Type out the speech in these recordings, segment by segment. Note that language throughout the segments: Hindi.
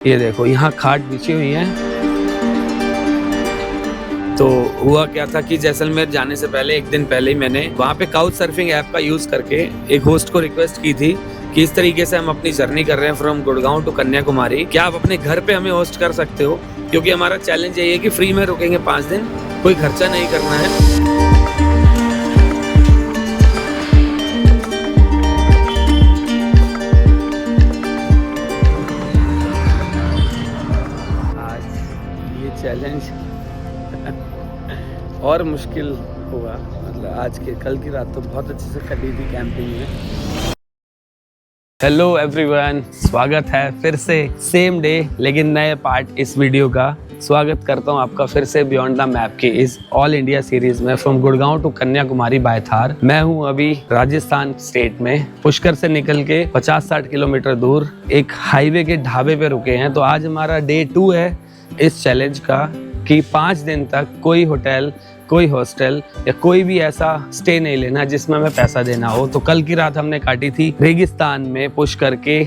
ये देखो यहाँ खाट बिछी हुई है। तो हुआ क्या था कि जैसलमेर जाने से पहले एक दिन पहले ही मैंने वहाँ पे काउच सर्फिंग ऐप का यूज करके एक होस्ट को रिक्वेस्ट की थी कि इस तरीके से हम अपनी जर्नी कर रहे हैं फ्रॉम गुड़गांव टू कन्याकुमारी, क्या आप अपने घर पे हमें होस्ट कर सकते हो, क्योंकि हमारा चैलेंज यही है कि फ्री में रुकेंगे 5 दिन, कोई खर्चा नहीं करना है। चैलेंज और मुश्किल हुआ, मतलब आज के कल की रात तो बहुत अच्छे से कटी थी कैंपिंग में। हेलो एवरीवन, स्वागत है फिर से सेम डे लेकिन नए पार्ट इस वीडियो का। स्वागत करता हूं आपका फिर से बियॉन्ड द मैप की इस ऑल इंडिया सीरीज में from Gurgaon to Kanyakumari by Thar. मैं हूं अभी राजस्थान स्टेट में, पुष्कर से निकल के 50-60 किलोमीटर दूर एक हाईवे के ढाबे पे रुके हैं। तो आज हमारा डे 2 है इस चैलेंज का कि 5 दिन तक कोई होटल, कोई हॉस्टल या कोई भी ऐसा स्टे नहीं लेना जिसमें हमें पैसा देना हो। तो कल की रात हमने काटी थी रेगिस्तान में पुष्कर के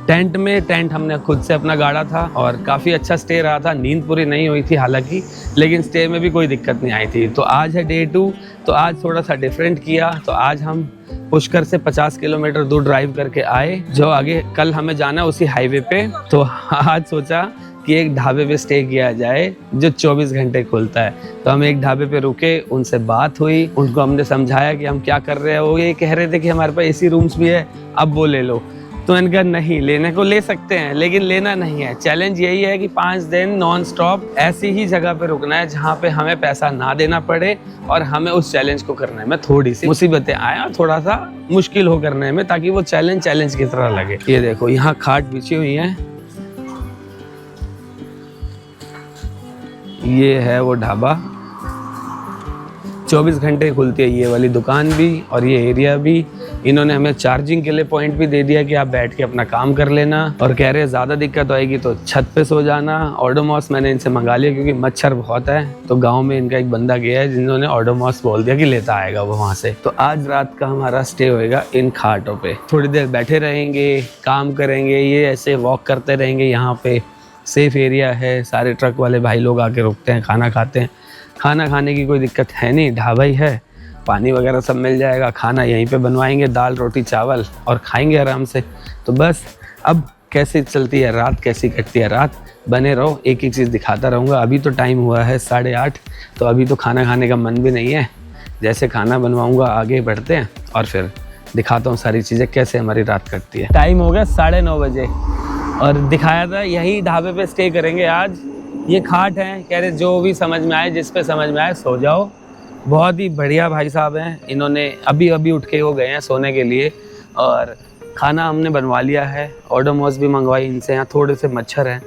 टेंट में। टेंट हमने खुद से अपना गाड़ा था और काफ़ी अच्छा स्टे रहा था। नींद पूरी नहीं हुई थी हालांकि, लेकिन स्टे में भी कोई दिक्कत नहीं आई थी। तो आज है डे 2, तो आज थोड़ा सा डिफरेंट किया। तो आज हम पुष्कर से 50 किलोमीटर दूर ड्राइव करके आए, जो आगे कल हमें जाना है उसी हाईवे पे। तो आज सोचा कि एक ढाबे पे स्टे किया जाए जो 24 घंटे खुलता है। तो हम एक ढाबे पे रुके, उनसे बात हुई, उनको हमने समझाया कि हम क्या कर रहे हैं। वो ये कह रहे थे कि हमारे पास एसी रूम्स भी है, अब वो ले लो। तो मैंने कहा नहीं, लेने को ले सकते हैं लेकिन लेना नहीं है। चैलेंज यही है कि 5 दिन नॉन स्टॉप ऐसी ही जगह पे रुकना है जहाँ पे हमें पैसा ना देना पड़े और हमें उस चैलेंज को करने में थोड़ी सी मुसीबतें आए और थोड़ा सा मुश्किल हो करने में, ताकि वो चैलेंज की तरह लगे। ये देखो यहाँ खाट बिछी हुई है, ये है वो ढाबा। 24 घंटे खुलती है ये वाली दुकान भी और ये एरिया भी। इन्होंने हमें चार्जिंग के लिए पॉइंट भी दे दिया कि आप बैठ के अपना काम कर लेना, और कह रहे हैं ज़्यादा दिक्कत आएगी तो छत पे सो जाना। ओडोमॉस मैंने इनसे मंगा लिया क्योंकि मच्छर बहुत है। तो गांव में इनका एक बंदा गया है जिन्होंने ओडोमॉस बोल दिया कि लेता आएगा वो वहाँ से। तो आज रात का हमारा स्टे होएगा इन खाटों पे। थोड़ी देर बैठे रहेंगे, काम करेंगे, ये ऐसे वॉक करते रहेंगे। यहाँ पे सेफ एरिया है, सारे ट्रक वाले भाई लोग आके रुकते हैं, खाना खाते हैं। खाना खाने की कोई दिक्कत है नहीं, ढाबा ही है, पानी वगैरह सब मिल जाएगा। खाना यहीं पे बनवाएंगे, दाल रोटी चावल, और खाएंगे आराम से। तो बस अब कैसे चलती है रात, कैसी कटती है रात, बने रहो, एक एक चीज़ दिखाता रहूँगा। अभी तो टाइम हुआ है 8:30, तो अभी तो खाना खाने का मन भी नहीं है। जैसे खाना बनवाऊँगा आगे बढ़ते हैं और फिर दिखाता हूँ सारी चीज़ें कैसे हमारी रात कटती है। टाइम हो गया 9:30 बजे और दिखाया था यही ढाबे पे स्टे करेंगे आज। ये खाट है, कह रहे जो भी समझ में आए, जिस पे समझ में आए सो जाओ। बहुत ही बढ़िया भाई साहब हैं, इन्होंने अभी उठ के हो गए हैं सोने के लिए। और खाना हमने बनवा लिया है, ओडोमॉस भी मंगवाई इनसे। यहाँ थोड़े से मच्छर हैं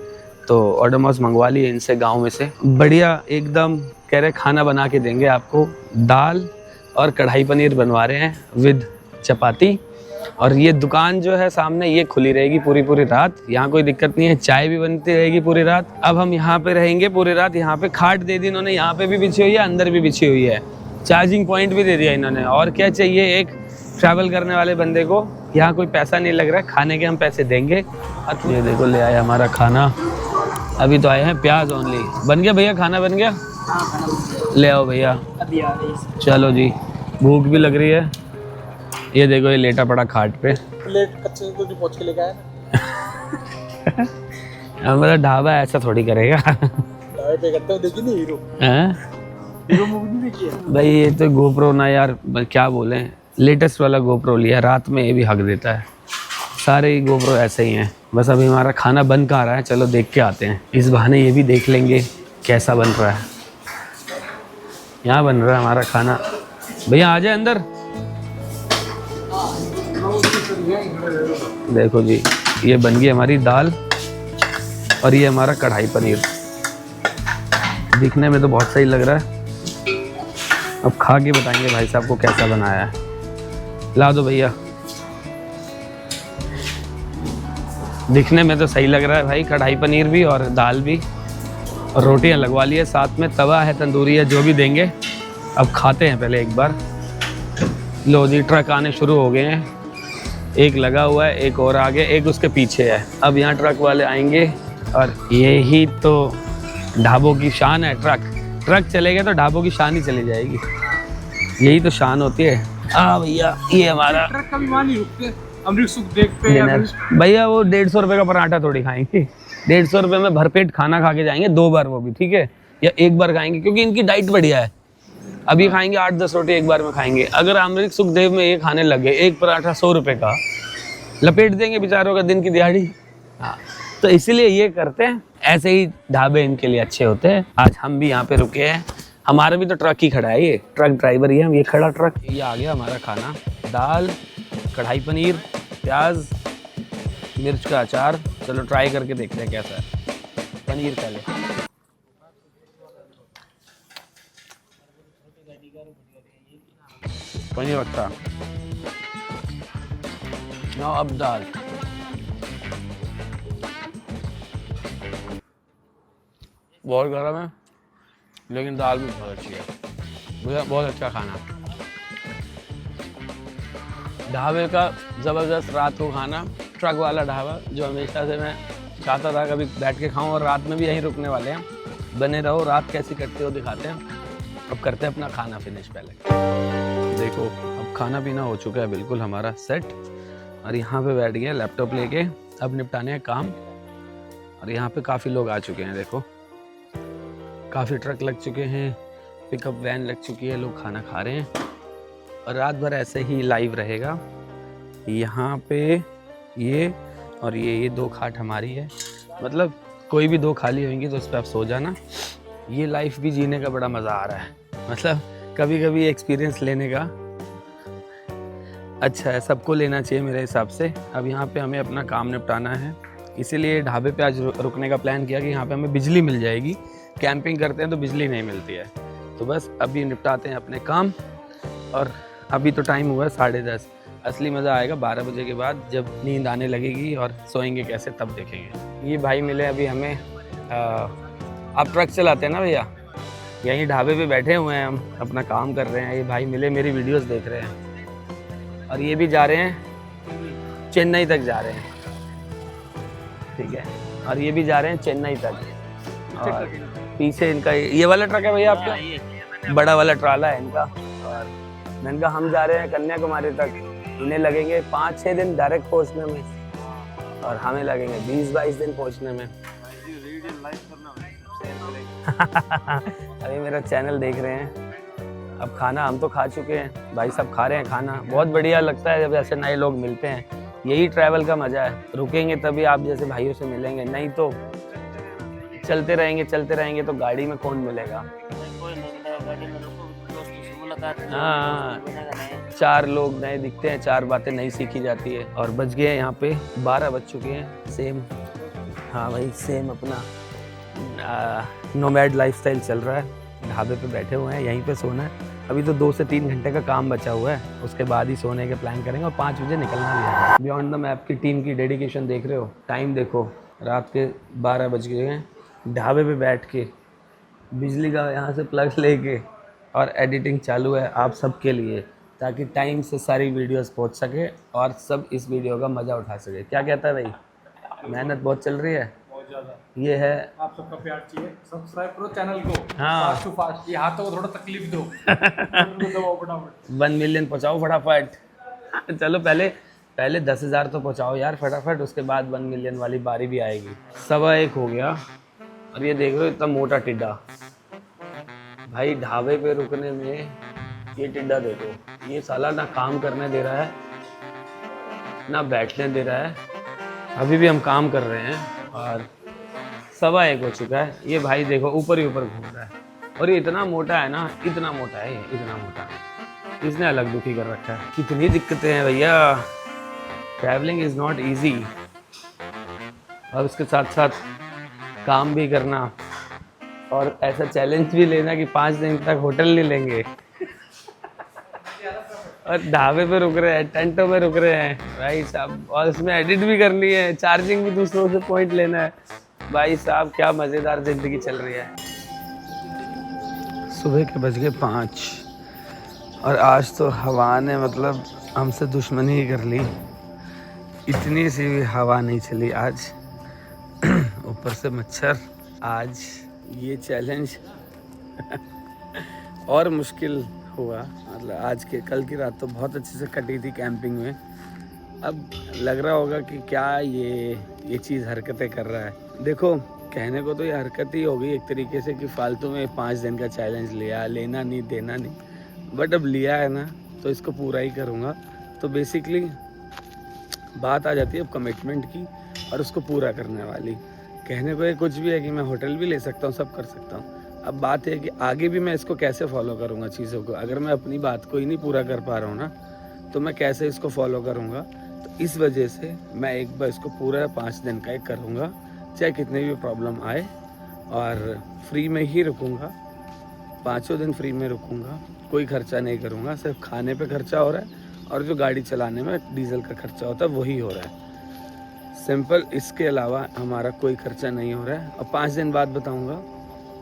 तो ओडोमॉस मंगवा लिए इनसे गाँव में से। बढ़िया एकदम कह रहे खाना बना के देंगे आपको। दाल और कढ़ाई पनीर बनवा रहे हैं विद चपाती। और ये दुकान जो है सामने, ये खुली रहेगी पूरी रात, यहाँ कोई दिक्कत नहीं है। चाय भी बनती रहेगी पूरी रात। अब हम यहाँ पे रहेंगे पूरी रात। यहाँ पे खाट दे दी इन्होंने, यहाँ पे भी बिछी हुई है, अंदर भी बिछी हुई है। चार्जिंग पॉइंट भी दे दिया इन्होंने। और क्या चाहिए एक ट्रैवल करने वाले बंदे को। यहाँ कोई पैसा नहीं लग रहा है, खाने के हम पैसे देंगे। ये देखो ले आया हमारा खाना, अभी तो आए हैं प्याज ओनली। बन गया भैया, खाना बन गया? ले आओ भैया, चलो जी, भूख भी लग रही है। ये देखो ये लेटा पड़ा खाट पे। प्लेट कच्चे को जो पोंछ के लेके आया। हमारा ढाबा ऐसा थोड़ी करेगा। ढाबे पे करते हो, देखी नहीं हीरो? हीरो मूवी नहीं देखी है भाई? ये तो गोप्रो ना यार, क्या बोले, लेटेस्ट वाला गोप्रो लिया, रात में ये भी हक देता है। सारे ही गोप्रो ऐसे ही हैं। बस अभी हमारा खाना बन कहाँ रहा है, चलो देख के आते हैं। इस बहाने ये भी देख लेंगे कैसा बन रहा है। यहाँ बन रहा है हमारा खाना। भैया आ जाए अंदर। देखो जी, ये बन गई हमारी दाल और ये हमारा कढ़ाई पनीर। दिखने में तो बहुत सही लग रहा है, अब खा के बताएंगे भाई साहब को कैसा बनाया है। ला दो भैया। दिखने में तो सही लग रहा है भाई, कढ़ाई पनीर भी और दाल भी, और रोटियां लगवा ली है साथ में। तवा है, तंदूरी है, जो भी देंगे। अब खाते हैं पहले एक बार। लो जी, ट्रक आने शुरू हो गए हैं। एक लगा हुआ है, एक और आगे, एक उसके पीछे है। अब यहाँ ट्रक वाले आएंगे और यही तो ढाबों की शान है। ट्रक चलेगा तो ढाबों की शान ही चली जाएगी। यही तो शान होती है। हाँ भैया, ये हमारा ट्रक कभी वहाँ नहीं रुकते, अमृत सुख देखते हैं भैया। वो 150 रुपए का पराठा थोड़ी खाएंगे, 150 रुपए में भरपेट खाना खा के जाएंगे, 2 बार वो भी ठीक है, या 1 बार खाएंगे, क्योंकि इनकी डाइट बढ़िया है। अभी खाएंगे 8-10 रोटी एक बार में खाएंगे। अगर अमृत सुखदेव में ये खाने लगे, एक पराठा 100 रुपए का, लपेट देंगे बेचारों का दिन की दिहाड़ी। हाँ, तो इसीलिए ये करते हैं। ऐसे ही ढाबे इनके लिए अच्छे होते हैं। आज हम भी यहाँ पे रुके हैं। हमारा भी तो ट्रक ही खड़ा है, ये ट्रक ड्राइवर ही है हम। ये खड़ा ट्रक। ये आ गया हमारा खाना, दाल, कढ़ाई पनीर, प्याज, मिर्च का अचार। चलो ट्राई करके देखते हैं कैसा है। पनीर पहले, पनीर अच्छा। ना अब दाल, बहुत गर्म है लेकिन दाल भी बहुत अच्छी है। मुझे बहुत अच्छा खाना। ढाबे का ज़बरदस्त रात को खाना। ट्रक वाला ढाबा जो हमेशा से मैं चाहता था कभी बैठ के खाऊं, और रात में भी यहीं रुकने वाले हैं। बने रहो, रात कैसी कटती हो दिखाते हैं। अब करते हैं अपना खाना फिनिश। पहले देखो, अब खाना पीना हो चुका है बिल्कुल हमारा सेट, और यहाँ पे बैठ गए लैपटॉप लेके। अब निपटाने हैं काम। और यहाँ पे काफ़ी लोग आ चुके हैं। देखो, काफ़ी ट्रक लग चुके हैं, पिकअप वैन लग चुकी है, लोग खाना खा रहे हैं। और रात भर ऐसे ही लाइव रहेगा। यहाँ पे ये और ये 2 खाट हमारी है। मतलब कोई भी 2 खाली होंगी तो उस पर आप सो जाना। ये लाइफ भी जीने का बड़ा मज़ा आ रहा है। मतलब कभी कभी एक्सपीरियंस लेने का अच्छा है, सबको लेना चाहिए मेरे हिसाब से। अब यहाँ पे हमें अपना काम निपटाना है, इसीलिए ढाबे पे आज रुकने का प्लान किया कि यहाँ पे हमें बिजली मिल जाएगी। कैंपिंग करते हैं तो बिजली नहीं मिलती है, तो बस अभी निपटाते हैं अपने काम। और अभी तो टाइम हुआ है 10:30। असली मज़ा आएगा 12 बजे के बाद, जब नींद आने लगेगी और सोएंगे कैसे तब देखेंगे। ये भाई मिले अभी हमें। आप ट्रक चलाते हैं ना भैया? यहीं ढाबे पे बैठे हुए हैं हम, अपना काम कर रहे हैं। ये भाई मिले, मेरी वीडियोस देख रहे हैं। और ये भी जा रहे हैं चेन्नई तक जा रहे हैं, ठीक है। और ये भी जा रहे हैं चेन्नई तक। और पीछे इनका ये वाला ट्रक है भैया आपका? बड़ा वाला ट्राला है इनका। और मैंने कहा हम जा रहे हैं कन्याकुमारी तक, इन्हें लगेंगे 5-6 दिन डायरेक्ट पहुंचने में, और हमें लगेंगे 20-22 दिन पहुंचने में। अभी मेरा चैनल देख रहे हैं। अब खाना हम तो खा चुके हैं, भाई सब खा रहे हैं खाना। बहुत बढ़िया लगता है जब ऐसे नए लोग मिलते हैं। यही ट्रैवल का मजा है। रुकेंगे तभी आप जैसे भाइयों से मिलेंगे, नहीं तो चलते रहेंगे तो गाड़ी में कौन मिलेगा। हाँ, 4 लोग नए दिखते हैं, 4 बातें नई सीखी जाती है। और बज गए यहाँ पे 12 बज चुके हैं सेम। हाँ भाई, सेम अपना नोमैड लाइफस्टाइल चल रहा है। ढाबे पे बैठे हुए हैं, यहीं पे सोना है। अभी तो 2 से 3 घंटे का काम बचा हुआ है, उसके बाद ही सोने के प्लान करेंगे। और 5 बजे निकलना भी है। बियॉन्ड द मैप की टीम की डेडिकेशन देख रहे हो। टाइम देखो, रात के 12 बज गए हैं। ढाबे पे बैठ के बिजली का यहाँ से प्लग लेके और एडिटिंग चालू है आप सबके लिए, ताकि टाइम से सारी वीडियोस पहुँच सके और सब इस वीडियो का मज़ा उठा सके। क्या कहता है भाई? मेहनत बहुत चल रही है। ये है, आप सबका प्यार चाहिए। सब्सक्राइब करो चैनल को। हाँ, फास्ट टू फास्ट। ये हाथों को थोड़ा तकलीफ दो। 1 मिलियन पहुँचाओ फटाफट। चलो पहले 10,000 तो पहुँचाओ यार फटाफट, उसके बाद 1 मिलियन वाली बारी भी आएगी। 1:15 हो गया। और ये देख रहे हो इतना मोटा टिड्डा। भाई ढाबे पे रुकने में ये टिड्डा देखो, ये साला ना काम करने दे रहा है ना बैठने दे रहा है। अभी भी हम काम कर रहे हैं और 1:15 हो चुका है। ये भाई देखो ऊपर ही ऊपर घूम रहा है। और ये इतना मोटा है ना, इतना मोटा है ये, इतना मोटा। इसने अलग दुखी कर रखा है। कितनी दिक्कतें हैं भैया। Travelling is not easy. और उसके साथ साथ काम भी करना, और ऐसा चैलेंज भी लेना कि 5 दिन तक होटल नहीं लेंगे और ढाबे पे रुक रहे हैं, टेंटों में रुक रहे हैं भाई साहब। और इसमें एडिट भी करनी है, चार्जिंग भी दूसरों से पॉइंट लेना है। भाई साहब क्या मज़ेदार ज़िंदगी चल रही है। सुबह के बज गए 5 और आज तो हवा ने मतलब हमसे दुश्मनी ही कर ली। इतनी सी भी हवा नहीं चली आज। ऊपर से मच्छर। आज ये चैलेंज और मुश्किल हुआ, मतलब आज के कल की रात तो बहुत अच्छे से कटी थी कैंपिंग में। अब लग रहा होगा कि क्या ये चीज़ हरकतें कर रहा है। देखो कहने को तो ये हरकत ही हो गई एक तरीके से कि फालतू में 5 दिन का चैलेंज लिया, लेना नहीं देना नहीं, बट अब लिया है ना तो इसको पूरा ही करूँगा। तो बेसिकली बात आ जाती है अब कमिटमेंट की और उसको पूरा करने वाली। कहने को ये कुछ भी है कि मैं होटल भी ले सकता हूँ, सब कर सकता हूँ। अब बात है कि आगे भी मैं इसको कैसे फॉलो करूँगा चीज़ों को। अगर मैं अपनी बात को ही नहीं पूरा कर पा रहा हूँ ना तो मैं कैसे इसको फॉलो करूँगा। तो इस वजह से मैं एक बार इसको पूरा 5 दिन का एक करूँगा, चाहे कितनी भी प्रॉब्लम आए, और फ्री में ही रुकूँगा। 5 दिन फ्री में रुकूँगा, कोई खर्चा नहीं करूँगा। सिर्फ खाने पे खर्चा हो रहा है और जो गाड़ी चलाने में डीजल का खर्चा होता है वही हो रहा है, सिंपल। इसके अलावा हमारा कोई खर्चा नहीं हो रहा है। और 5 दिन बाद बताऊँगा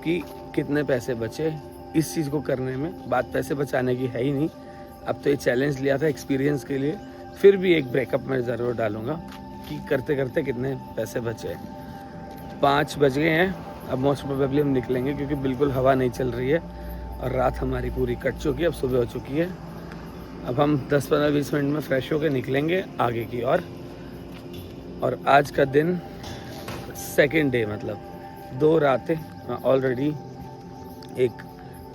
कि कितने पैसे बचे इस चीज़ को करने में। बात पैसे बचाने की है ही नहीं, अब तो ये चैलेंज लिया था एक्सपीरियंस के लिए। फिर भी एक ब्रेकअप में ज़रूर डालूँगा कि करते करते कितने पैसे बचे। 5 बज गए हैं, अब मोस्ट प्रोबेबली हम निकलेंगे क्योंकि बिल्कुल हवा नहीं चल रही है और रात हमारी पूरी कट चुकी है। अब सुबह हो चुकी है। अब हम 10-15-20 मिनट में फ्रेश होकर निकलेंगे आगे की ओर। और आज का दिन सेकेंड डे, मतलब 2 रातें ऑलरेडी एक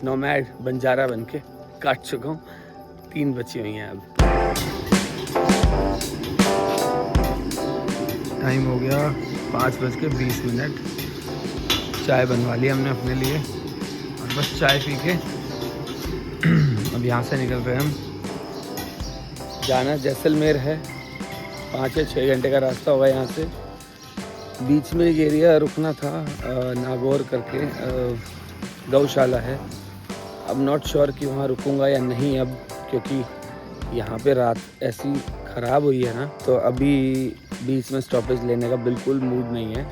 नोमैड बंजारा बन के काट चुका हूँ। 3 बची हुई हैं अब। टाइम हो गया 5:20। चाय बनवा ली हमने अपने लिए और बस चाय पी के अब यहाँ से निकल रहे हैं हम। जाना जैसलमेर है, 5 या 6 घंटे का रास्ता होगा यहाँ से। बीच में एक एरिया रुकना था, नागौर करके गौशाला है। अब नॉट श्योर कि वहाँ रुकूँगा या नहीं अब, क्योंकि यहाँ पे रात ऐसी ख़राब हुई है ना, तो अभी बीच में स्टॉपेज लेने का बिल्कुल मूड नहीं है।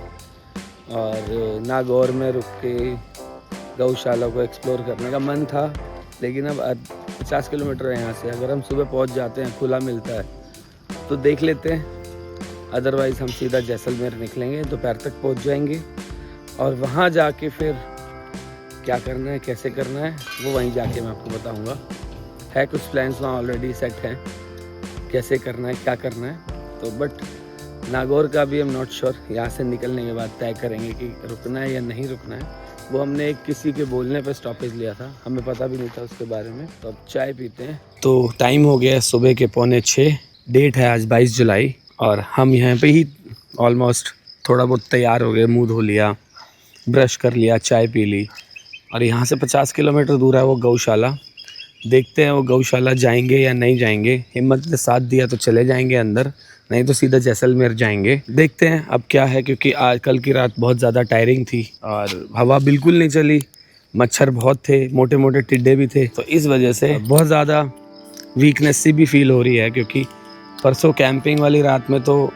और नागौर में रुक के गौशाला को एक्सप्लोर करने का मन था, लेकिन अब 50 किलोमीटर है यहाँ से। अगर हम सुबह पहुँच जाते हैं, खुला मिलता है तो देख लेते हैं, अदरवाइज़ हम सीधा जैसलमेर निकलेंगे, दोपहर तक पहुँच जाएंगे। और वहाँ जाके फिर क्या करना है, कैसे करना है, वो वहीं जाके मैं आपको बताऊँगा। है कुछ प्लान्स वहाँ ऑलरेडी सेट हैं, कैसे करना है, क्या करना है। तो बट नागौर का भी हम नॉट श्योर, यहाँ से निकलने के बाद तय करेंगे कि रुकना है या नहीं रुकना है। वो हमने एक किसी के बोलने पे स्टॉपेज लिया था, हमें पता भी नहीं था उसके बारे में। तो अब चाय पीते हैं। तो टाइम हो गया सुबह के 5:45, डेट है आज 22 जुलाई और हम यहाँ पे ही ऑलमोस्ट थोड़ा बहुत तैयार हो गए, मुँह धो लिया, ब्रश कर लिया, चाय पी ली। और यहाँ से 50 किलोमीटर दूर है वो गौशाला। देखते हैं वो गौशाला जाएंगे या नहीं जाएंगे। हिम्मत ने साथ दिया तो चले जाएंगे अंदर, नहीं तो सीधा जैसलमेर जाएंगे। देखते हैं अब क्या है, क्योंकि आज कल की रात बहुत ज़्यादा टायरिंग थी और हवा बिल्कुल नहीं चली, मच्छर बहुत थे, मोटे मोटे टिड्डे भी थे। तो इस वजह से बहुत ज़्यादा वीकनेस सी भी फील हो रही है, क्योंकि परसों कैंपिंग वाली रात में तो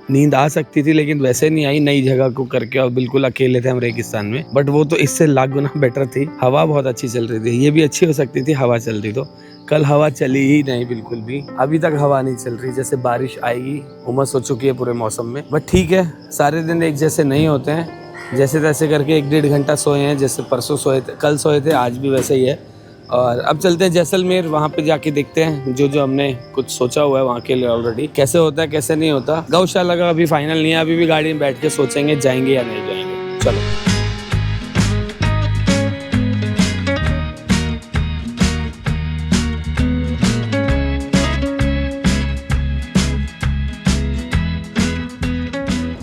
नींद आ सकती थी लेकिन वैसे नहीं आई, नई जगह को करके और बिल्कुल अकेले थे हम रेगिस्तान में। बट वो तो इससे लाख गुना बेटर थी, हवा बहुत अच्छी चल रही थी। ये भी अच्छी हो सकती थी हवा चल रही तो, कल हवा चली ही नहीं बिल्कुल भी। अभी तक हवा नहीं चल रही, जैसे बारिश आएगी, उमस हो चुकी है पूरे मौसम में। बट ठीक है, सारे दिन एक जैसे नहीं होते हैं, जैसे तैसे करके 1-1.5 घंटा सोए हैं। जैसे परसों सोए थे, कल सोए थे, आज भी वैसे ही है। और अब चलते हैं जैसलमेर, वहाँ पे जाके देखते हैं जो जो हमने कुछ सोचा हुआ है वहाँ के लिए ऑलरेडी, कैसे होता है कैसे नहीं होता। गौशाला का अभी फाइनल नहीं है, अभी भी गाड़ी में बैठ के सोचेंगे जाएंगे या नहीं जाएंगे। चलो।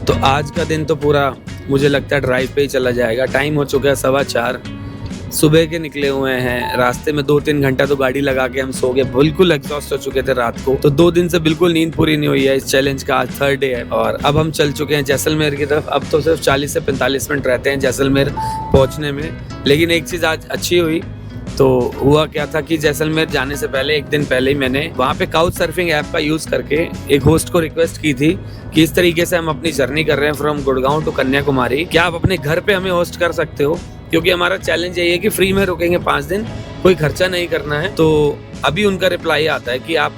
तो आज का दिन तो पूरा मुझे लगता है ड्राइव पे ही चला जाएगा। टाइम हो चुका है 4:15, सुबह के निकले हुए हैं। रास्ते में 2-3 घंटा तो गाड़ी लगा के हम सो गए, बिल्कुल एग्जॉस्ट हो चुके थे रात को। तो 2 दिन से बिल्कुल नींद पूरी नहीं हुई है। इस चैलेंज का आज 3rd डे है और अब हम चल चुके हैं जैसलमेर की तरफ। अब तो सिर्फ 40 से 45 मिनट रहते हैं जैसलमेर पहुंचने में। लेकिन एक चीज़ आज अच्छी हुई, तो हुआ क्या था कि जैसलमेर जाने से पहले 1 दिन पहले ही मैंने वहाँ पे काउच सर्फिंग ऐप का यूज़ करके एक होस्ट को रिक्वेस्ट की थी कि इस तरीके से हम अपनी जर्नी कर रहे हैं फ्रॉम गुड़गांव टू कन्याकुमारी, क्या आप अपने घर पे हमें होस्ट कर सकते हो? क्योंकि हमारा चैलेंज यही है कि फ्री में रुकेंगे 5 दिन, कोई खर्चा नहीं करना है। तो अभी उनका रिप्लाई आता है कि आप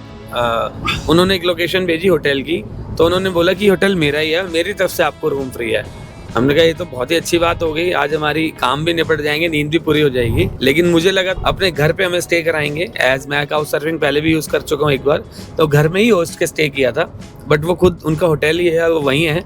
उन्होंने एक लोकेशन भेजी होटल की, तो उन्होंने बोला कि होटल मेरा ही है, मेरी तरफ से आपको रूम फ्री है। हमने कहा ये तो बहुत ही अच्छी बात हो गई, आज हमारी काम भी निपट जाएंगे, नींद भी पूरी हो जाएगी। लेकिन मुझे लगा अपने घर पे हमें स्टे कराएंगे, एज मैं काउच सर्फिंग पहले भी यूज कर चुका हूँ एक बार, तो घर में ही होस्ट के स्टे किया था, बट वो खुद उनका होटल ही है, वो वहीं है।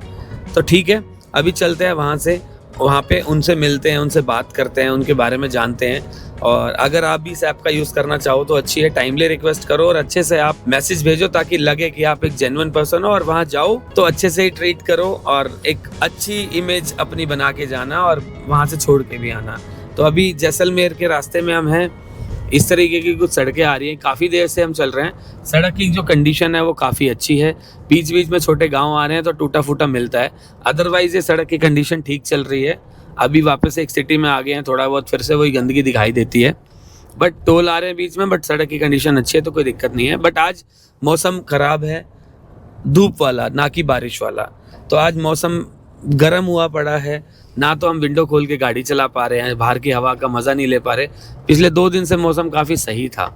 तो ठीक है, अभी चलते हैं वहाँ से, वहाँ पे उनसे मिलते हैं, उनसे बात करते हैं, उनके बारे में जानते हैं। और अगर आप भी इस ऐप का यूज़ करना चाहो तो अच्छी है, टाइमली रिक्वेस्ट करो और अच्छे से आप मैसेज भेजो ताकि लगे कि आप एक जेन्युइन पर्सन हो, और वहाँ जाओ तो अच्छे से ही ट्रीट करो और एक अच्छी इमेज अपनी बना के जाना और वहाँ से छोड़ के भी आना। तो अभी जैसलमेर के रास्ते में हम हैं, इस तरीके की कुछ सड़कें आ रही हैं, काफ़ी देर से हम चल रहे हैं। सड़क की जो कंडीशन है वो काफ़ी अच्छी है, बीच बीच में छोटे गांव आ रहे हैं तो टूटा फूटा मिलता है, अदरवाइज ये सड़क की कंडीशन ठीक चल रही है। अभी वापस एक सिटी में आ गए हैं, थोड़ा बहुत फिर से वही गंदगी दिखाई देती है, बट टोल आ रहे हैं बीच में, बट सड़क की कंडीशन अच्छी है तो कोई दिक्कत नहीं है। बट आज मौसम ख़राब है, धूप वाला ना कि बारिश वाला, तो आज मौसम गर्म हुआ पड़ा है, ना तो हम विंडो खोल के गाड़ी चला पा रहे हैं, बाहर की हवा का मज़ा नहीं ले पा रहे। पिछले 2 दिन से मौसम काफ़ी सही था,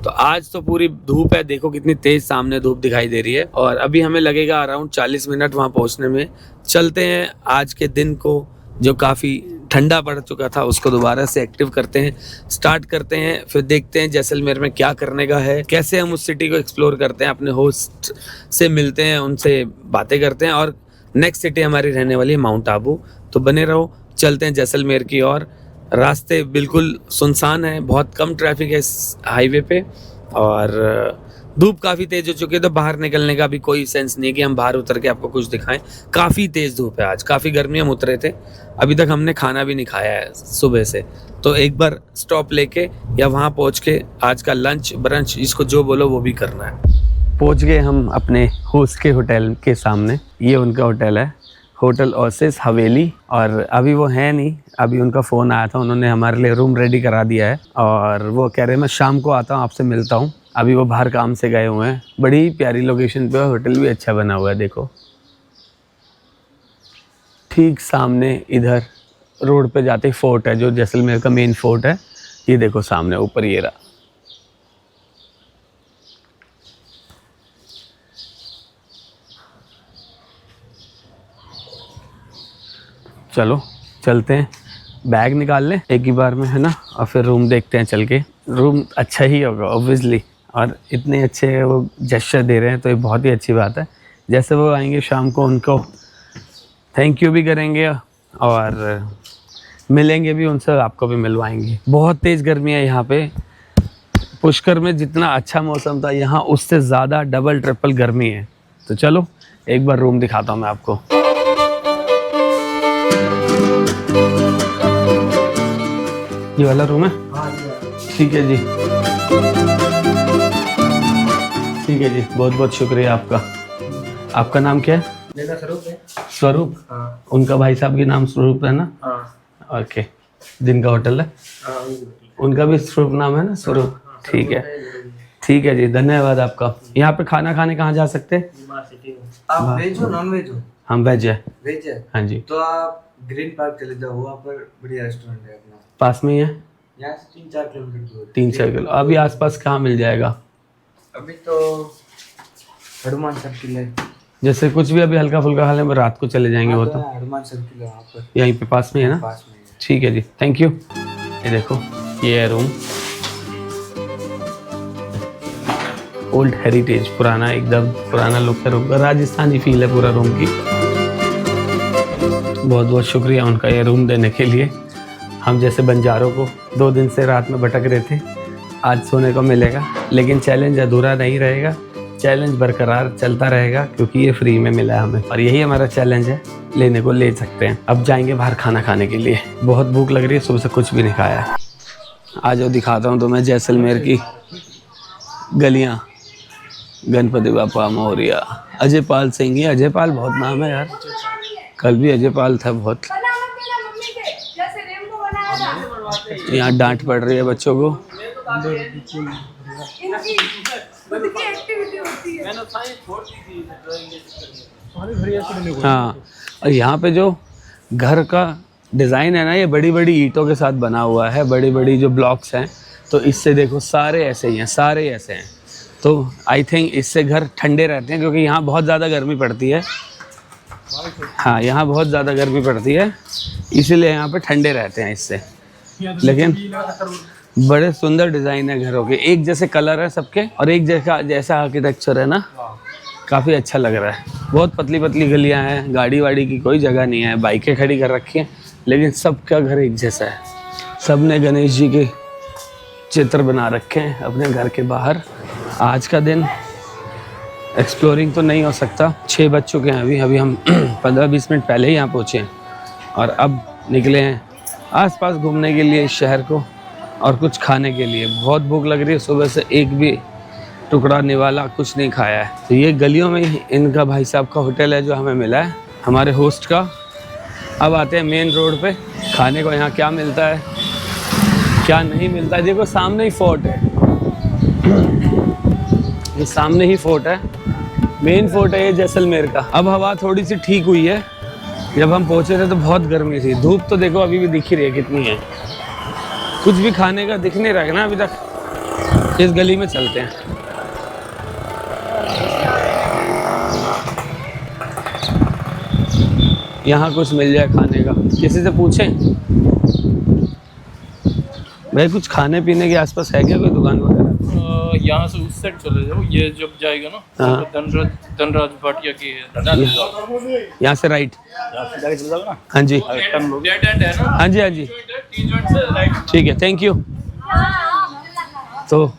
तो आज तो पूरी धूप है, देखो कितनी तेज़ सामने धूप दिखाई दे रही है। और अभी हमें लगेगा अराउंड 40 मिनट वहाँ पहुँचने में। चलते हैं, आज के दिन को जो काफ़ी ठंडा पड़ चुका था उसको दोबारा से एक्टिव करते हैं, स्टार्ट करते हैं, फिर देखते हैं जैसलमेर में क्या करने का है, कैसे हम उस सिटी को एक्सप्लोर करते हैं, अपने होस्ट से मिलते हैं, उनसे बातें करते हैं। और नेक्स्ट सिटी हमारी रहने वाली है माउंट आबू। तो बने रहो, चलते हैं जैसलमेर की ओर। रास्ते बिल्कुल सुनसान है, बहुत कम ट्रैफिक है इस हाईवे पे, और धूप काफ़ी तेज़ हो चुकी है, तो बाहर निकलने का भी कोई सेंस नहीं कि हम बाहर उतर के आपको कुछ दिखाएं। काफ़ी तेज़ धूप है आज, काफ़ी गर्मी, हम उतरे थे, अभी तक हमने खाना भी नहीं खाया है सुबह से। तो एक बार स्टॉप लेके या वहाँ पहुँच के आज का लंच ब्रंच, इसको जो बोलो वो भी करना है। पहुँच गए हम अपने होस्ट के होटल के सामने, ये उनका होटल है, होटल ओसिस हवेली। और अभी वो है नहीं, अभी उनका फ़ोन आया था, उन्होंने हमारे लिए रूम रेडी करा दिया है और वो कह रहे हैं मैं शाम को आता हूँ, आपसे मिलता हूँ। अभी वो बाहर काम से गए हुए हैं। बड़ी प्यारी लोकेशन पे, होटल भी अच्छा बना हुआ है, देखो ठीक सामने इधर रोड पे जाते ही फोर्ट है, जो जैसलमेर का मेन फोर्ट है, ये देखो सामने ऊपर ये रहा। चलो चलते हैं, बैग निकाल लें एक ही बार में, है ना, और फिर रूम देखते हैं चल के। रूम अच्छा ही होगा ऑब्वियसली, और इतने अच्छे वो जेस्चर दे रहे हैं तो ये बहुत ही अच्छी बात है। जैसे वो आएंगे शाम को उनको थैंक यू भी करेंगे और मिलेंगे भी उनसे, आपको भी मिलवाएंगे। बहुत तेज़ गर्मी है यहाँ पे, पुष्कर में जितना अच्छा मौसम था यहाँ उससे ज़्यादा डबल ट्रिपल गर्मी है। तो चलो एक बार रूम दिखाता हूँ मैं आपको। ये वाला रूम है, ठीक है जी, ठीक है जी, बहुत बहुत शुक्रिया आपका। आपका नाम क्या है? मेरा स्वरूप है। स्वरूप? हाँ। उनका भाई साहब की नाम स्वरूप है ना? हाँ। ओके, जिनका होटल है उनका भी स्वरूप नाम है ना? स्वरूप, ठीक है, ठीक है जी, धन्यवाद आपका। यहाँ पे खाना खाने कहाँ जा सकते हैं? आप वेज हो नॉन वेज हो? हम वेज है। वेज है? हाँ जी। तो आप ग्रीन पार्क चले जाओ, वहाँ पर बढ़िया रेस्टोरेंट है अपना, पास में ही है? यहाँ से 3-4 किलोमीटर दूर है। 3-4 किलो। अभी आसपास कहाँ मिल जाएगा? अभी तो हनुमान सर्किल है। जैसे कुछ भी अभी हल्का फुल्का खा लें, रात को चले जाएंगे वो तो। हनुमान सर्किल है वहाँ पर, यहीं पे पास में है ना? पास में है। ठीक है जी, थैंक यू। ये देखो, ये है रूम, ओल्ड हेरिटेज, पुराना, एकदम पुराना लुक है रूम का, राजस्थानी फील है पूरा रूम की। बहुत बहुत शुक्रिया उनका ये रूम देने के लिए। हम जैसे बंजारों को 2 दिन से रात में भटक रहे थे, आज सोने को मिलेगा, लेकिन चैलेंज अधूरा नहीं रहेगा, चैलेंज बरकरार चलता रहेगा क्योंकि ये फ्री में मिला है हमें, और यही हमारा चैलेंज है, लेने को ले सकते हैं। अब जाएंगे बाहर खाना खाने के लिए, बहुत भूख लग रही है, सुबह से कुछ भी नहीं खाया है। आ जाओ दिखाता हूँ तुम्हें जैसलमेर की गलियाँ। गणपति बापा मोरिया, अजय पाल सिंह, ये अजय पाल बहुत नाम है यार, कल भी अजय पाल था बहुत। यहाँ डांट पड़ रही है बच्चों को। हाँ, और यहाँ पे जो घर का डिज़ाइन है ना, ये बड़ी बड़ी ईंटों के साथ बना हुआ है, बड़ी बड़ी जो ब्लॉक्स हैं, तो इससे देखो सारे ऐसे ही हैं, सारे ऐसे हैं। तो आई थिंक इससे घर ठंडे रहते हैं, क्योंकि यहाँ बहुत ज़्यादा गर्मी पड़ती है। हाँ, यहाँ बहुत ज़्यादा गर्मी पड़ती है, इसीलिए यहाँ पे ठंडे रहते हैं इससे। लेकिन बड़े सुंदर डिज़ाइन है घरों के, एक जैसे कलर है सबके और एक जैसा आर्किटेक्चर है ना, काफ़ी अच्छा लग रहा है। बहुत पतली पतली गलियाँ हैं, गाड़ी वाड़ी की कोई जगह नहीं है, बाइकें खड़ी कर रखी हैं, लेकिन सबका घर एक जैसा है। सब ने गणेश जी के चित्र बना रखे हैं अपने घर के बाहर। आज का दिन एक्सप्लोरिंग तो नहीं हो सकता, 6 बज चुके हैं अभी हम 15-20 मिनट पहले ही यहाँ पहुँचे हैं और अब निकले हैं आसपास घूमने के लिए इस शहर को और कुछ खाने के लिए। बहुत भूख लग रही है, सुबह से एक भी टुकड़ा निवाला कुछ नहीं खाया है। तो ये गलियों में ही इनका भाई साहब का होटल है जो हमें मिला है, हमारे होस्ट का। अब आते हैं मेन रोड पे, खाने को यहाँ क्या मिलता है क्या नहीं मिलता है। देखो सामने ही फोर्ट है, ये सामने ही फोर्ट है, मेन फोर्ट है ये जैसलमेर का। अब हवा थोड़ी सी ठीक हुई है, जब हम पहुँचे थे तो बहुत गर्मी थी। धूप तो देखो अभी भी दिख ही रही है कितनी है, कुछ भी खाने का दिख नहीं रहा है ना अभी तक। इस गली में चलते हैं। यहाँ कुछ मिल जाए खाने का, किसी से पूछें भाई कुछ खाने पीने के आसपास है क्या कोई दुकान वगैरह? यहाँ से उस साइड चले जाओ, ये जब जाएगा ना हाँ। तो धनराज भाटिया की है। यहाँ से राइट, हाँ जी डेड एंड है ना? हाँ जी हाँ जी, टी जॉइंट से राइट। ठीक है, थैंक यू। तो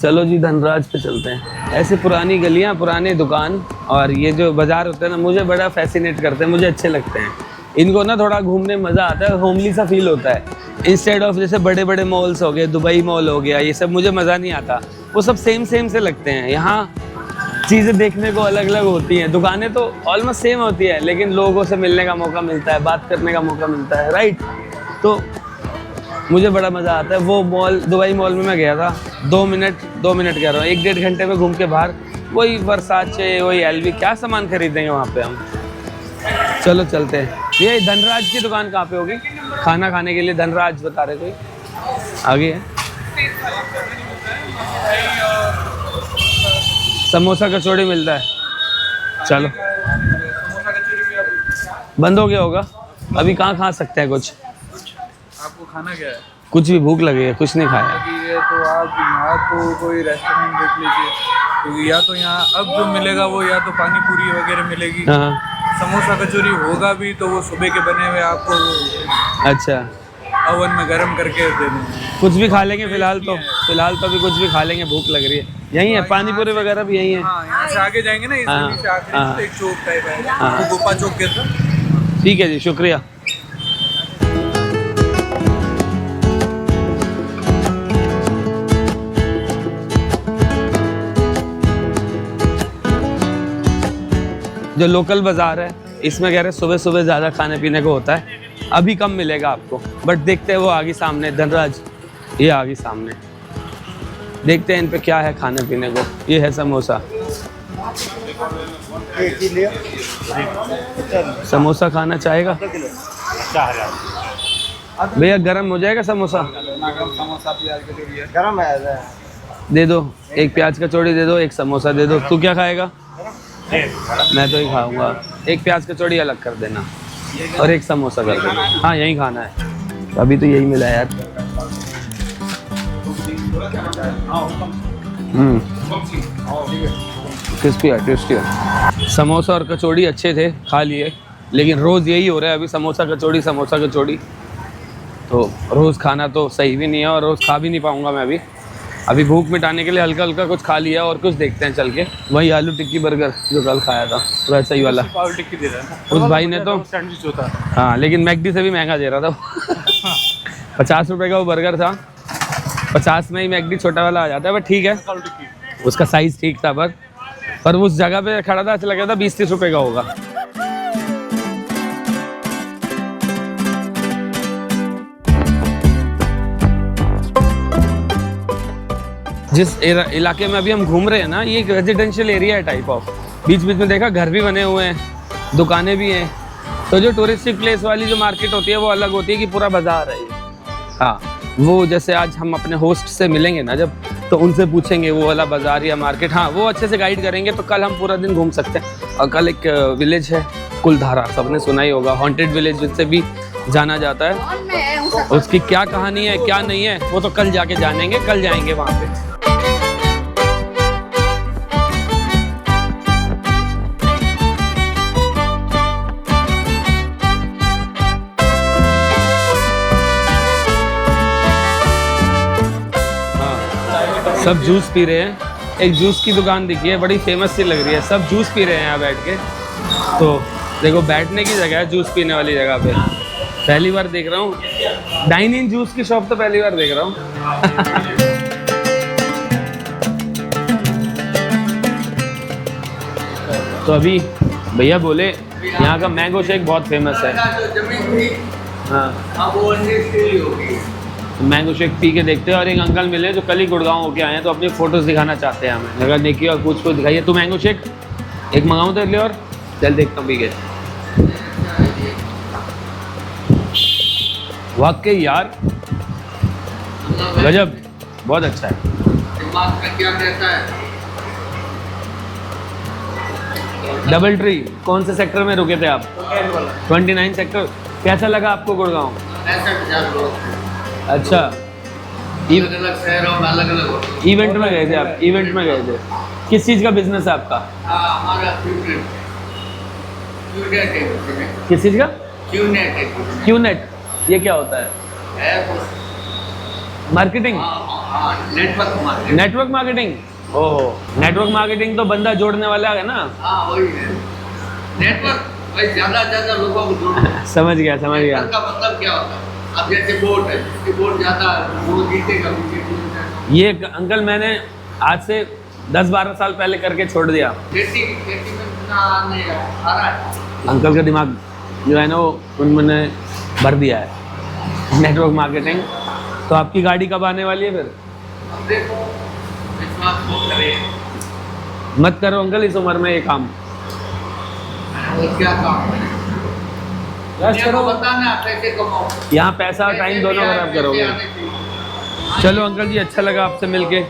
चलो जी धनराज पे चलते हैं। ऐसे पुरानी गलियाँ, पुराने दुकान और ये जो बाज़ार होते हैं ना, मुझे बड़ा फैसिनेट करते हैं, मुझे अच्छे लगते हैं। इनको ना थोड़ा घूमने में मज़ा आता है, होमली सा फील होता है। इंस्टेड ऑफ जैसे बड़े बड़े मॉल्स हो गए, दुबई मॉल हो गया, ये सब मुझे मज़ा नहीं आता, वो सब सेम से लगते हैं। यहाँ चीज़ें देखने को अलग अलग होती हैं, दुकानें तो ऑलमोस्ट सेम होती है, लेकिन लोगों से मिलने का मौका मिलता है, बात करने का मौका मिलता है, राइट। तो मुझे बड़ा मज़ा आता है। वो मॉल, दुबई मॉल में मैं गया था, 2 मिनट कह रहा हूँ, 1-1.5 घंटे में घूम के बाहर वही वर्साचे, वही LV, क्या सामान खरीदेंगे वहाँ पे हम। चलो चलते हैं। ये धनराज की दुकान कहाँ पे होगी खाना खाने के लिए? धनराज बता रहे कोई आगे है? समोसा कचौड़ी मिलता है, चलो। बंद हो गया होगा अभी, कहाँ खा सकते हैं कुछ? आपको खाना क्या है? कुछ भी, भूख लगी है, कुछ नहीं खाया। ये तो आप यहाँ तो कोई रेस्टोरेंट देख लीजिए, क्योंकि या तो यहाँ अब जो मिलेगा वो या तो पानी पूरी वगैरह मिलेगी, हाँ, समोसा कचौरी होगा भी तो वो सुबह के बने हुए आपको अच्छा, ओवन में गर्म करके दे देंगे। कुछ भी खा लेंगे फिलहाल तो अभी कुछ भी खा लेंगे, भूख लग रही है। यही है पानी पूरी वगैरह भी यही है। हाँ, यहाँ से आगे जाएंगे ना, इस हाँ, गली से आगे हाँ, तो एक चौक टाइप है, हाँ, वो गोपा चौक के तरफ। ठीक है जी, शुक्रिया। जो लोकल बाज़ार है इसमें कह रहे सुबह सुबह ज़्यादा खाने पीने को होता है, अभी कम मिलेगा आपको, बट देखते हैं वो आगे सामने धनराज, ये आगे सामने देखते हैं इन पे क्या है खाने पीने को। ये है समोसा, समोसा खाना चाहेगा भैया? गरम हो जाएगा समोसा? गरम है, दे दो, एक प्याज कचौड़ी दे दो, एक समोसा दे दो। तू क्या खाएगा? मैं तो ही खाऊंगा। एक प्याज कचौड़ी अलग कर देना और एक समोसा कर देना। हाँ यही खाना है, अभी तो यही मिला है यार। क्रिस्पी है, टेस्टी है। समोसा और कचौड़ी अच्छे थे, खा लिए, लेकिन रोज़ यही हो रहा है अभी, समोसा कचौड़ी। तो रोज़ खाना तो सही भी नहीं है और रोज़ खा भी नहीं पाऊँगा मैं अभी भूख मिटाने के लिए हल्का हल्का कुछ खा लिया और कुछ देखते हैं चल के। वही आलू टिक्की बर्गर जो कल खाया था, वैसा ही वाला पाव टिक्की दे रहा है उस भाई ने तो। सैंडविच होता है, हाँ, लेकिन मैकडी से भी महंगा दे रहा था 50 रुपये का वो बर्गर था, 50 में ही मैकडी छोटा वाला आ जाता है, बट ठीक है, उसका साइज़ ठीक था। पर उस जगह पे खड़ा था, ऐसा लग रहा था 20-30 रुपये का होगा। जिस इलाके में अभी हम घूम रहे हैं ना, ये एक रेजिडेंशियल एरिया है टाइप ऑफ। बीच बीच में देखा घर भी बने हुए हैं, दुकानें भी हैं। तो जो टूरिस्टिक प्लेस वाली जो मार्केट होती है वो अलग होती है कि पूरा बाजार है। हाँ, वो जैसे आज हम अपने होस्ट से मिलेंगे ना जब, तो उनसे पूछेंगे वो वाला बाजार या मार्केट, हाँ वो अच्छे से गाइड करेंगे, तो कल हम पूरा दिन घूम सकते हैं। और कल एक विलेज है कुलधारा सबने सुना ही होगा, हॉन्टेड विलेज जिससे भी जाना जाता है। उसकी क्या कहानी है क्या नहीं है वो तो कल जाके जानेंगे, कल जाएंगे वहाँ पे। सब जूस पी रहे हैं, एक जूस की दुकान दिखी है बड़ी फेमस सी लग रही है, सब जूस पी रहे हैं यहाँ बैठ के। तो देखो बैठने की जगह है जूस पीने वाली जगह पे, पहली बार देख रहा हूँ डाइन इन जूस की शॉप, तो पहली बार देख रहा हूँ। तो अभी भैया बोले यहाँ का मैंगो शेक बहुत फेमस है। हाँ मैंगो शेक पी के देखते हैं। और एक अंकल मिले जो कल ही गुड़गांव होके आए हैं, तो अपनी फ़ोटोज़ दिखाना चाहते हैं हमें। अगर देखिए और कुछ को दिखाइए। तो मैंगो शेक एक मंगाऊँ तेरे लिए, और चल देखता हूँ पी के। वाकई यार गजब, बहुत अच्छा है। क्या रहता है? डबल ट्री कौन से सेक्टर में रुके थे आप? 29 सेक्टर। कैसा लगा आपको गुड़गांव? 65,000 लोग, अच्छा, अलग अलग शहरों में अलग अलग। इवेंट में गए थे आप? इवेंट में गए थे। किस चीज़ का बिजनेस है आपका? हमारा किस चीज़ का? क्यूनेट है। क्यूनेट, ये क्या होता है? Marketing, network marketing. Network marketing. ओहो, नेटवर्क मार्केटिंग तो बंदा जोड़ने वाला है ना? हाँ वही है नेटवर्क, भाई ज़्यादा लोगों को जोड़ना। समझ गया समझ गया। का मतलब क्या होता है? अब जैसे बोट है, जिसकी बोट ज़्यादा वो जीतेगा। ये अंकल मैंने आज से 10-12 साल पहले करके छोड़ दिया। खेती में इतना नहीं आ रहा है। अंकल का दिमाग जो है ना वो उन्होंने भर दिया है नेटवर्क मार्केटिंग। तो आपकी गाड़ी कब आने वाली है फिर? अब देखो विश्वास को करें। मत करो अंकल इस उम्र में ये काम। वो क्या काम है? दुनिया को बताना कैसे कमाओ। यहाँ पैसा और टाइम दोनों खराब करोगे। चलो अंकल जी, अच्छा लगा आपसे मिलके।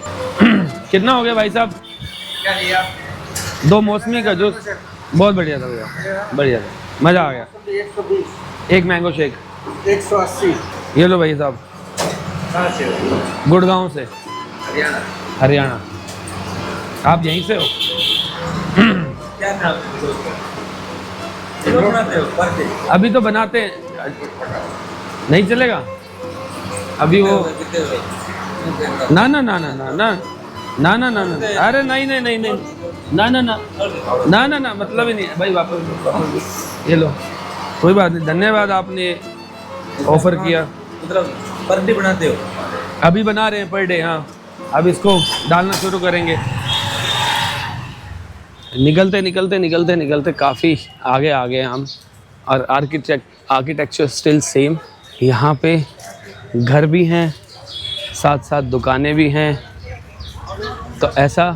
कितना हो गया भाई साहब? क्या लिया? 2 मौसमी का जूस, बहुत बढ़िया था भैया, बढ़िया था, मज़ा आ गया। 120। एक मैंगो शेक 180। ये लो भाई साहब। गुड़गांव से, हरियाणा। हरियाणा। आप यहीं से हो? क्या नाम? बनाते हो? अभी तो बनाते हैं, नहीं चलेगा अभी वो। ना ना ना ना ना ना ना ना ना ना, अरे नहीं नहीं नहीं नहीं, ना ना ना ना ना ना, मतलब ही नहीं है भाई। वापस ये लो, कोई बात नहीं, धन्यवाद आपने ऑफर किया। मतलब पर डे बनाते हो? अभी बना रहे हैं पर डे, हाँ अब इसको डालना शुरू करेंगे। निकलते निकलते निकलते निकलते काफ़ी आगे आ गए हम। और आर्किटेक्चर स्टिल सेम। यहाँ पे घर भी हैं, साथ साथ दुकानें भी हैं। तो ऐसा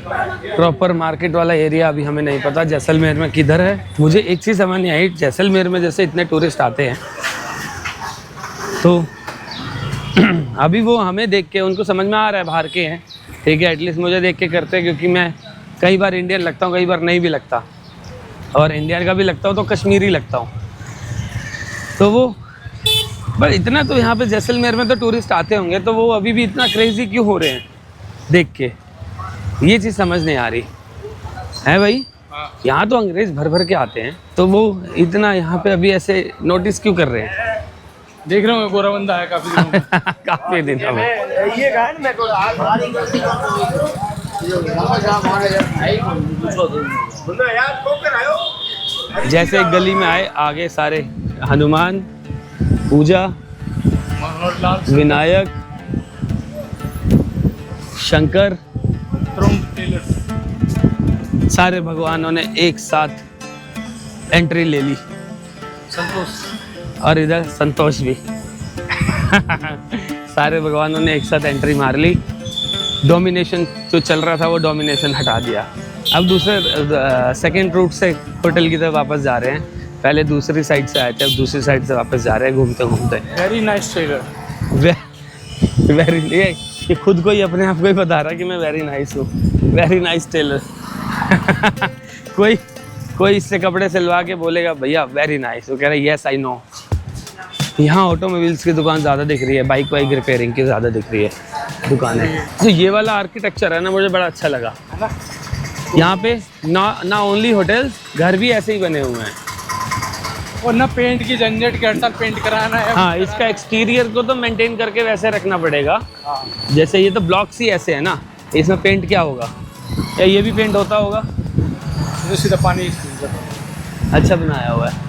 प्रॉपर मार्केट वाला एरिया अभी हमें नहीं पता जैसलमेर में किधर है। मुझे एक चीज़ समझ नहीं आई, जैसलमेर में जैसे इतने टूरिस्ट आते हैं तो अभी वो हमें देख के उनको समझ में आ रहा है बाहर के हैं, ठीक है, एटलीस्ट मुझे देख के करते हैं, क्योंकि मैं कई बार इंडियन लगता हूँ, कई बार नहीं भी लगता, और इंडियन का भी लगता हूँ तो कश्मीरी लगता हूँ। तो वो बस इतना तो यहाँ पे जैसलमेर में तो टूरिस्ट आते होंगे, तो वो अभी भी इतना क्रेजी क्यों हो रहे हैं देख के, ये चीज़ समझ नहीं आ रही है भाई। यहाँ तो अंग्रेज भर भर के आते हैं, तो वो इतना यहाँ पे अभी ऐसे नोटिस क्यों कर रहे हैं? देख रहा हूँ गोरा बंदा है काफी दिनों में। काफी दिन हो गए। ये गाय में तो जैसे एक गली में आए, आगे सारे हनुमान, पूजा, विनायक, शंकर, सारे भगवानों ने एक साथ एंट्री ले ली। संतोष और इधर संतोष भी। सारे भगवानों ने एक साथ एंट्री मार ली। डोमिनेशन जो चल रहा था वो डोमिनेशन हटा दिया। अब दूसरे सेकंड रूट से होटल की तरफ वापस जा रहे हैं। पहले दूसरी साइड से आए थे, अब दूसरी साइड से वापस जा रहे हैं घूमते घूमते। Very nice Taylor. वेरी, ये खुद को ही अपने आप को ही बता रहा कि मैं वेरी नाइस हूँ। Very nice tailor. कोई इससे कपड़े सिलवा के बोलेगा भैया वेरी नाइस, वो कह रहा है यस आई नो। यहाँ ऑटोमोबाइल्स की दुकान ज़्यादा दिख रही है, बाइक वाइक रिपेयरिंग की ज़्यादा दिख रही है दुकानें। तो ये वाला आर्किटेक्चर है ना, मुझे बड़ा अच्छा लगा। यहाँ पे ना ओनली होटल्स, घर भी ऐसे ही बने हुए हैं। और ना पेंट की झंझट के, हर साल पेंट कराना है। हाँ, इसका एक्सटीरियर को तो मेंटेन करके वैसे रखना पड़ेगा। जैसे ये तो ब्लॉक्स ही ऐसे है ना, इसमें पेंट क्या होगा, या ये भी पेंट होता होगा? तो सीधा पानी अच्छा बनाया हुआ है,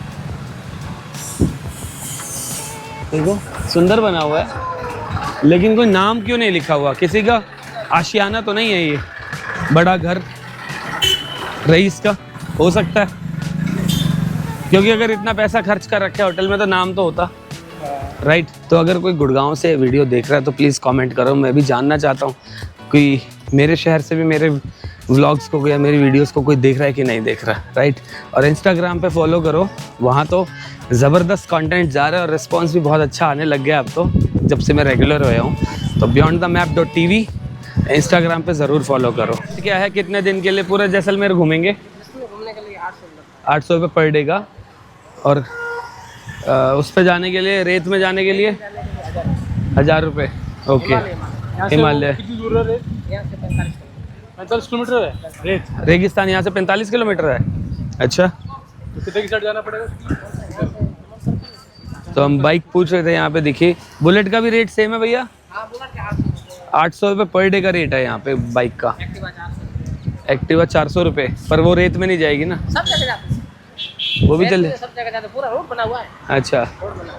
देखो सुंदर बना हुआ है। लेकिन कोई नाम क्यों नहीं लिखा हुआ? किसी का आशियाना तो नहीं है ये? बड़ा घर रईस का हो सकता है, क्योंकि अगर इतना पैसा खर्च कर रखे होटल में तो नाम तो होता, राइट। तो अगर कोई गुड़गांव से वीडियो देख रहा है तो प्लीज़ कमेंट करो, मैं भी जानना चाहता हूँ कोई मेरे शहर से भी मेरे व्लॉग्स को या मेरी वीडियोस को कोई देख रहा है कि नहीं देख रहा, राइट। और इंस्टाग्राम पे फॉलो करो, वहाँ तो ज़बरदस्त कंटेंट जा रहा है और रिस्पॉन्स भी बहुत अच्छा आने लग गया अब तो, जब से मैं रेगुलर हुआ हूँ। तो beyondthemap.tv इंस्टाग्राम पे ज़रूर फॉलो करो। क्या है, कितने दिन के लिए पूरा जैसलमेर घूमेंगे? घूमने के लिए 800 रुपये पर डे का। और उस पे जाने के लिए, रेत में जाने के लिए 1000 रुपये। ओके, हिमालय। कितनी दूर है? यहाँ से 45 किलोमीटर है रेत। रेगिस्तान यहाँ से 45 किलोमीटर है। अच्छा, तो कितने की साइड जाना पड़ेगा? तो हम बाइक पूछ रहे थे, यहाँ पे देखिए बुलेट का भी रेट सेम है भैया। हाँ, बोला कि 800 रुपये पर डे का रेट है यहाँ पे बाइक का। एक्टिवा 400। एक्टिवा 400 रुपये, पर वो रेत में नहीं जाएगी ना? सब जगह जाते हैं, वो भी चले। सब जगह जाते हैं, पूरा रोड बना हुआ है। अच्छा,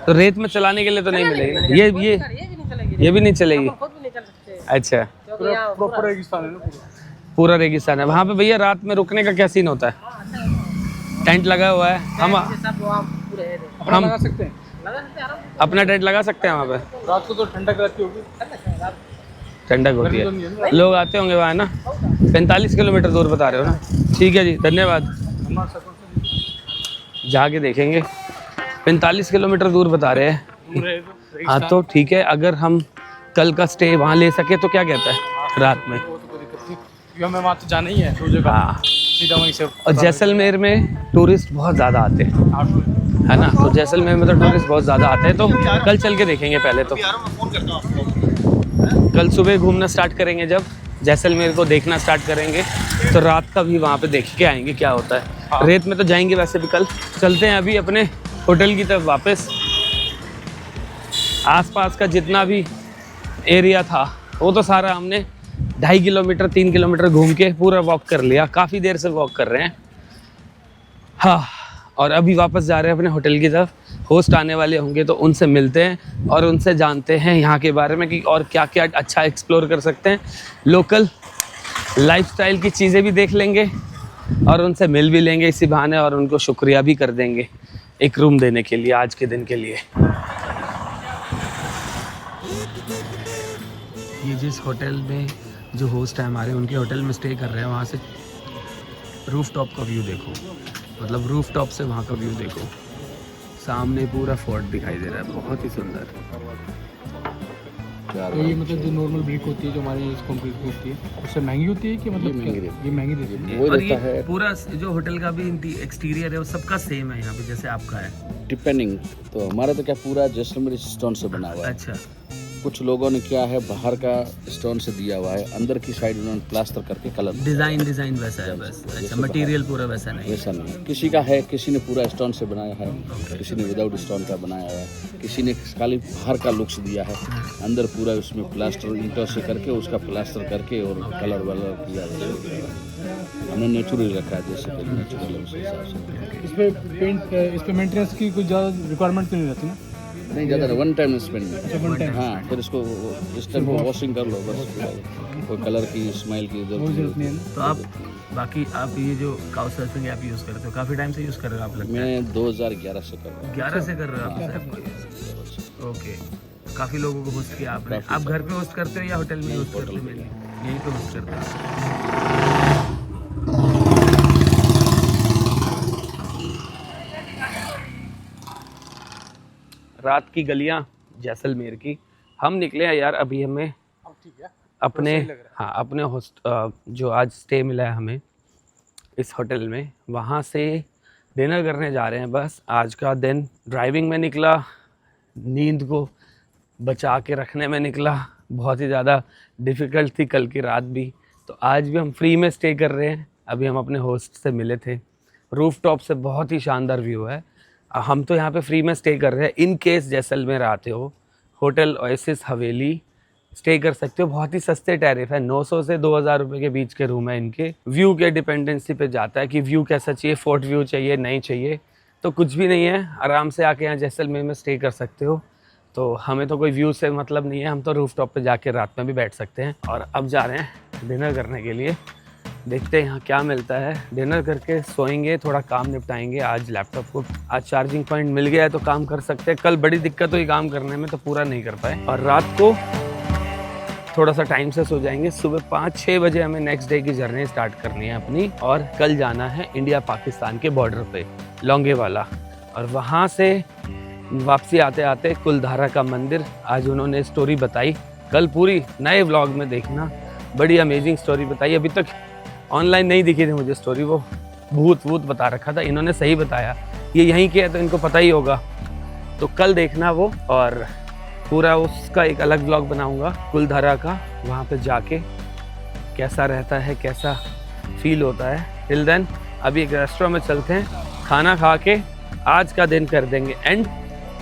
तो रेत में चलाने के लिए तो नहीं मिलेगी ना? ये भी नहीं चलेगी, ये भी नहीं चलेगी। खुद भी नहीं चल सकते, अच्छा, क्योंकि यहाँ प्रॉपर रेगिस्तान है ना पूरा रेगिस्तान है वहाँ पे भैया। रात में रुकने का क्या सीन होता है? टेंट लगा हुआ है, हम सब वहाँ पूरे है, अपना लगा सकते हैं। लगा सकते हैं आराम से। अपना टेंट लगा सकते हैं वहाँ पे? रात को तो ठंडक रहती होगी। ठंडक होती है, लोग आते होंगे वहाँ ना। 45 किलोमीटर दूर बता रहे हो ना? ठीक है जी, धन्यवाद। जाके देखेंगे। 45 किलोमीटर दूर बता रहे हैं। हाँ तो ठीक है, अगर हम कल का स्टे वहाँ ले सके तो क्या कहता है रात में? हमें वहाँ तो जाना ही है दो जगह। हाँ, सीधा वहीं से। और जैसलमेर में टूरिस्ट बहुत ज़्यादा आते हैं, है ना? तो जैसलमेर में तो टूरिस्ट बहुत ज़्यादा आते हैं, तो कल चल के देखेंगे पहले तो। कल सुबह घूमना स्टार्ट करेंगे, जब जैसलमेर को देखना स्टार्ट करेंगे तो रात का भी वहाँ पे देख के आएंगे क्या होता है। रेत में तो जाएंगे वैसे भी कल। चलते हैं अभी अपने होटल की तरफ वापस। आसपास का जितना भी एरिया था वो तो सारा हमने 2.5 किलोमीटर 3 किलोमीटर घूम के पूरा वॉक कर लिया। काफ़ी देर से वॉक कर रहे हैं। हाँ, और अभी वापस जा रहे हैं अपने होटल की तरफ। होस्ट आने वाले होंगे तो उनसे मिलते हैं और उनसे जानते हैं यहाँ के बारे में कि और क्या क्या अच्छा एक्सप्लोर कर सकते हैं। लोकल लाइफस्टाइल की चीज़ें भी देख लेंगे और उनसे मिल भी लेंगे इसी बहाने, और उनको शुक्रिया भी कर देंगे एक रूम देने के लिए आज के दिन के लिए। ये जिस होटल में जो होस्ट है हमारे, उनके होटल में स्टे कर रहे हैं, वहाँ से रूफ टॉप का व्यू देखो। मतलब रूफ टॉप से वहाँ का व्यू देखो, सामने पूरा फोर्ट दिखाई दे रहा है, बहुत ही सुंदर। तो ये मतलब जो नॉर्मल ब्रिक होती है जो हमारी कंक्रीट होती है उससे महंगी होती है कि मतलब ये महंगी देती है? और ये पूरा जो होटल का भी एक्सटीरियर है वो सबका सेम है यहाँ पे जैसे आपका है? डिपेंडिंग, तो हमारा तो क्या पूरा जैसलमेर स्टोन से बना हुआ है। अच्छा, कुछ लोगों ने क्या है बाहर का स्टोन से दिया हुआ है, अंदर की साइड उन्होंने प्लास्टर करके कलर डिज़ाइन वैसा है बस। अच्छा, मटेरियल पूरा वैसा नहीं है? वैसा नहीं है। किसी का है, किसी ने पूरा स्टोन से बनाया है, किसी ने विदाउट स्टोन का बनाया है, किसी ने खाली बाहर का लुक्स दिया है, अंदर पूरा उसमें प्लास्टर ईंटों से करके उसका प्लास्टर करके और कलर वलर किया है। हमने नेचुरल रखा है जैसे नेचुरल उस हिसाब से। इस पे मेंटेनेंस की कुछ ज़्यादा रिक्वायरमेंट तो नहीं रहती ना? नहीं ज़्यादा, वन टाइम स्पेंड। हाँ, फिर इसको इस टाइम को वॉशिंग कर लो बस, कोई कलर की स्माइल की जरूरत नहीं है। तो आप बाकी आप ये जो काउ सर्फिंग ऐप यूज़ करते हो, काफ़ी टाइम से यूज़ कर रहे हो आप? लगता है मैं 2011 से कर रहा हूँ। 11 से कर रहे हो आप इस ऐप को? ओके, काफ़ी लोगों को होस्ट किया आपने। आप घर पे होस्ट करते हो या होटल में होस्ट करते हो? यहीं पे होस्ट करते हो? रात की गलियां जैसलमेर की। हम निकले हैं यार, अभी हमें अपने अपने होस्ट जो आज स्टे मिला है हमें इस होटल में, वहाँ से डिनर करने जा रहे हैं। बस आज का दिन ड्राइविंग में निकला, नींद को बचा के रखने में निकला, बहुत ही ज़्यादा डिफ़िकल्ट थी कल की रात भी। तो आज भी हम फ्री में स्टे कर रहे हैं। अभी हम अपने होस्ट से मिले थे, रूफ टॉप से बहुत ही शानदार व्यू है। हम तो यहाँ पे फ्री में स्टे कर रहे हैं। इन केस जैसलमेर आते हो, होटल ओएसिस हवेली स्टे कर सकते हो। बहुत ही सस्ते टैरिफ है, 900 से 2000 रुपये के बीच के रूम है इनके। व्यू के डिपेंडेंसी पे जाता है कि व्यू कैसा चाहिए, फोर्ट व्यू चाहिए, नहीं चाहिए, तो कुछ भी नहीं है। आराम से आके यहाँ जैसलमेर में स्टे कर सकते हो। तो हमें तो कोई व्यू से मतलब नहीं है, हम तो रूफ टॉप पर जाके रात में भी बैठ सकते हैं। और अब जा रहे हैं डिनर करने के लिए, देखते हैं यहाँ क्या मिलता है। डिनर करके सोएंगे, थोड़ा काम निपटाएंगे। आज लैपटॉप को आज चार्जिंग पॉइंट मिल गया है तो काम कर सकते हैं। कल बड़ी दिक्कत हुई काम करने में, तो पूरा नहीं कर पाए। और रात को थोड़ा सा टाइम से सो जाएंगे। सुबह 5-6 बजे हमें नेक्स्ट डे की जर्नी स्टार्ट करनी है अपनी। और कल जाना है इंडिया पाकिस्तान के बॉर्डर पे, लोंगेवाला। और वहाँ से वापसी आते आते कुलधारा का मंदिर, आज उन्होंने स्टोरी बताई, कल पूरी नए व्लॉग में देखना। बड़ी अमेजिंग स्टोरी बताई, अभी तक ऑनलाइन नहीं दिखी थी मुझे स्टोरी, वो भूत बता रखा था, इन्होंने सही बताया। ये यहीं के है तो इनको पता ही होगा, तो कल देखना वो। और पूरा उसका एक अलग व्लॉग बनाऊंगा कुलधारा का, वहाँ पे जाके कैसा रहता है, कैसा फील होता है। टिल देन अभी एक रेस्टोरेंट में चलते हैं, खाना खा के आज का दिन कर देंगे एंड,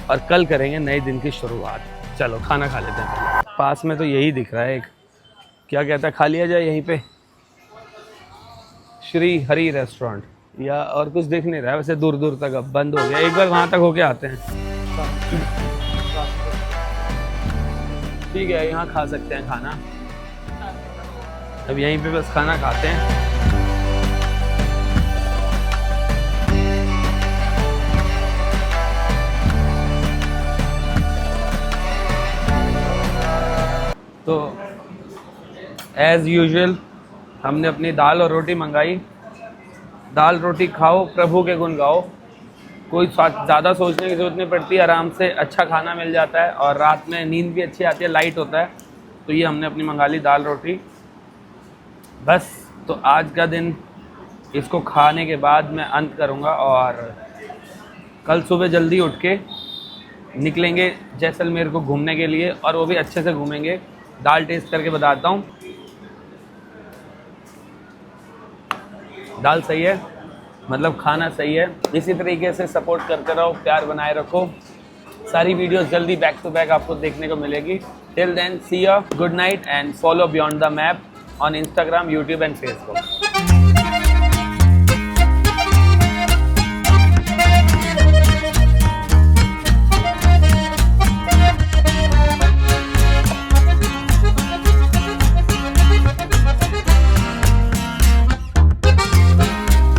और कल करेंगे नए दिन की शुरुआत। चलो खाना खा लेते हैं। पास में तो यही दिख रहा है एक, क्या कहता है, खा लिया जाए यहीं पे, श्री हरि रेस्टोरेंट, या और कुछ दिख नहीं रहा है वैसे। दूर दूर तक अब बंद हो गया, एक बार वहाँ तक होके आते हैं। ठीक है, यहाँ खा सकते हैं खाना। अब यहीं पे बस खाना खाते हैं। तो एज़ यूजुअल हमने अपनी दाल और रोटी मंगाई। दाल रोटी खाओ, प्रभु के गुण गाओ, कोई ज़्यादा सोचने की ज़रूरत नहीं पड़ती, आराम से अच्छा खाना मिल जाता है। और रात में नींद भी अच्छी आती है, लाइट होता है। तो ये हमने अपनी मंगा ली दाल रोटी बस। तो आज का दिन इसको खाने के बाद मैं अंत करूँगा, और कल सुबह जल्दी उठ के निकलेंगे जैसलमेर को घूमने के लिए, और वो भी अच्छे से घूमेंगे। दाल टेस्ट करके बताता हूँ, दाल सही है, मतलब खाना सही है। इसी तरीके से सपोर्ट करते रहो, प्यार बनाए रखो। सारी वीडियोस जल्दी बैक टू बैक आपको देखने को मिलेगी। Till then see you, good night and follow beyond the map on Instagram, YouTube and Facebook।